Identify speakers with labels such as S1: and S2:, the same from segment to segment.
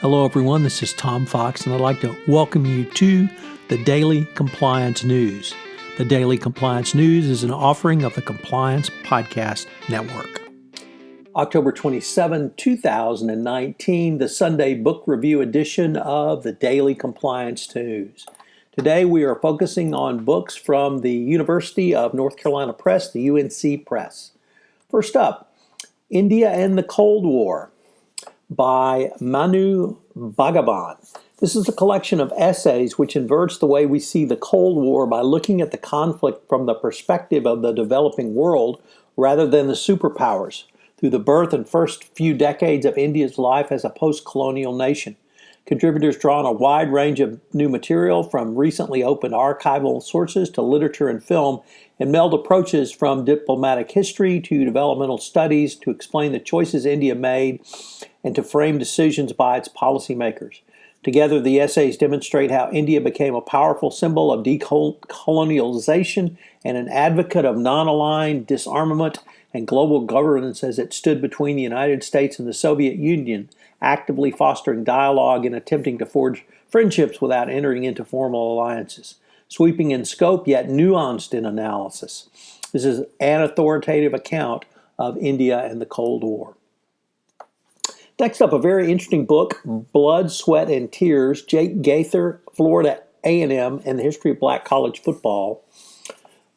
S1: Hello, everyone. This is Tom Fox, and I'd like to welcome you to the Daily Compliance News. The Daily Compliance News is an offering of the Compliance Podcast Network. October 27, 2019, the Sunday Book Review edition of the Daily Compliance News. Today we are focusing on books from the University of North Carolina Press, the UNC Press. First up, India and the Cold War by Manu, Bhagavan. This is a collection of essays which inverts the way we see the Cold War by looking at the conflict from the perspective of the developing world rather than the superpowers, through the birth and first few decades of India's life as a post-colonial nation. Contributors draw on a wide range of new material, from recently opened archival sources to literature and film, and meld approaches from diplomatic history to developmental studies to explain the choices India made and to frame decisions by its policymakers. Together, the essays demonstrate how India became a powerful symbol of decolonialization and an advocate of non-aligned disarmament and global governance as it stood between the United States and the Soviet Union, actively fostering dialogue and attempting to forge friendships without entering into formal alliances. Sweeping in scope, yet nuanced in analysis. This is an authoritative account of India and the Cold War. Next up, a very interesting book, Blood, Sweat, and Tears, Jake Gaither, Florida A&M, and the History of Black College Football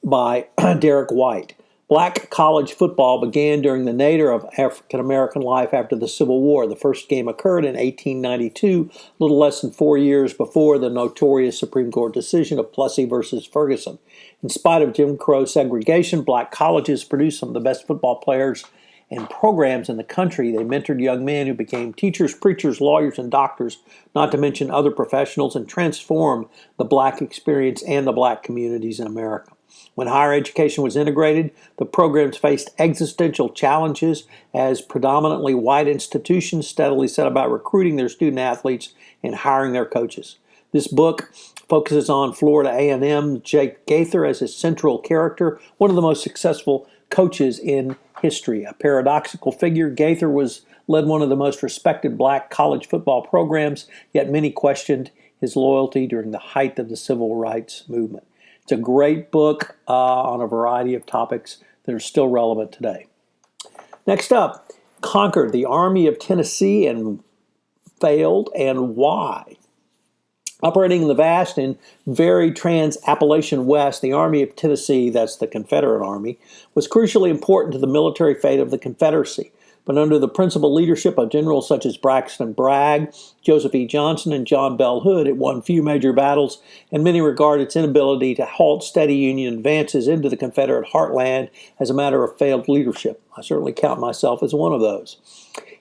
S1: by Derrick White. Black college football began during the nadir of African-American life after the Civil War. The first game occurred in 1892, a little less than 4 years before the notorious Supreme Court decision of Plessy versus Ferguson. In spite of Jim Crow segregation, black colleges produced some of the best football players and programs in the country. They mentored young men who became teachers, preachers, lawyers, and doctors, not to mention other professionals, and transformed the black experience and the black communities in America. When higher education was integrated, the programs faced existential challenges as predominantly white institutions steadily set about recruiting their student athletes and hiring their coaches. This book focuses on Florida A&M, Jake Gaither as its central character, one of the most successful coaches in history. A paradoxical figure, Gaither led one of the most respected black college football programs, yet many questioned his loyalty during the height of the civil rights movement. It's a great book on a variety of topics that are still relevant today. Next up, Conquered, the Army of Tennessee and Failed, and Why. Operating in the vast and very trans-Appalachian West, the Army of Tennessee, that's the Confederate Army, was crucially important to the military fate of the Confederacy. But under the principal leadership of generals such as Braxton Bragg, Joseph E. Johnson, and John Bell Hood, it won few major battles, and many regard its inability to halt steady Union advances into the Confederate heartland as a matter of failed leadership. I certainly count myself as one of those.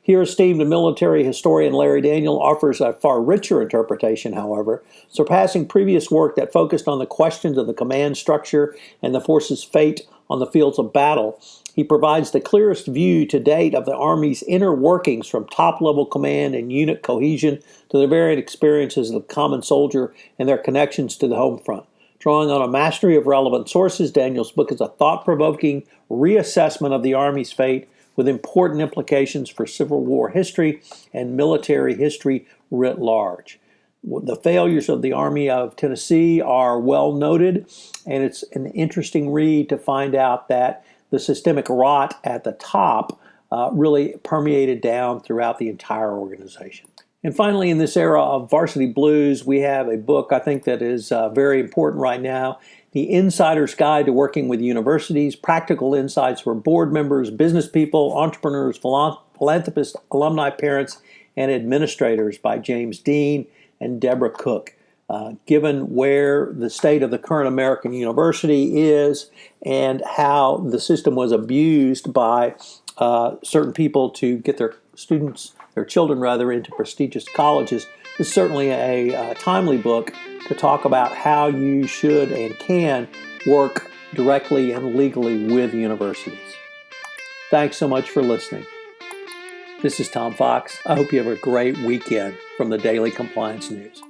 S1: Here, esteemed military historian Larry Daniel offers a far richer interpretation, however, surpassing previous work that focused on the questions of the command structure and the force's fate on the fields of battle. He provides the clearest view to date of the Army's inner workings, from top-level command and unit cohesion to the varied experiences of the common soldier and their connections to the home front. Drawing on a mastery of relevant sources, Daniel's book is a thought-provoking reassessment of the Army's fate with important implications for Civil War history and military history writ large. The failures of the Army of Tennessee are well noted, and it's an interesting read to find out that the systemic rot at the top really permeated down throughout the entire organization. And finally, in this era of varsity blues, we have a book I think that is very important right now, The Insider's Guide to Working with Universities, Practical Insights for Board Members, Business People, Entrepreneurs, Philanthropists, Alumni Parents, and Administrators by James Dean and Deborah Cook. Given where the state of the current American university is and how the system was abused by certain people to get their children into prestigious colleges, this is certainly a timely book to talk about how you should and can work directly and legally with universities. Thanks so much for listening. This is Tom Fox. I hope you have a great weekend from the Daily Compliance News.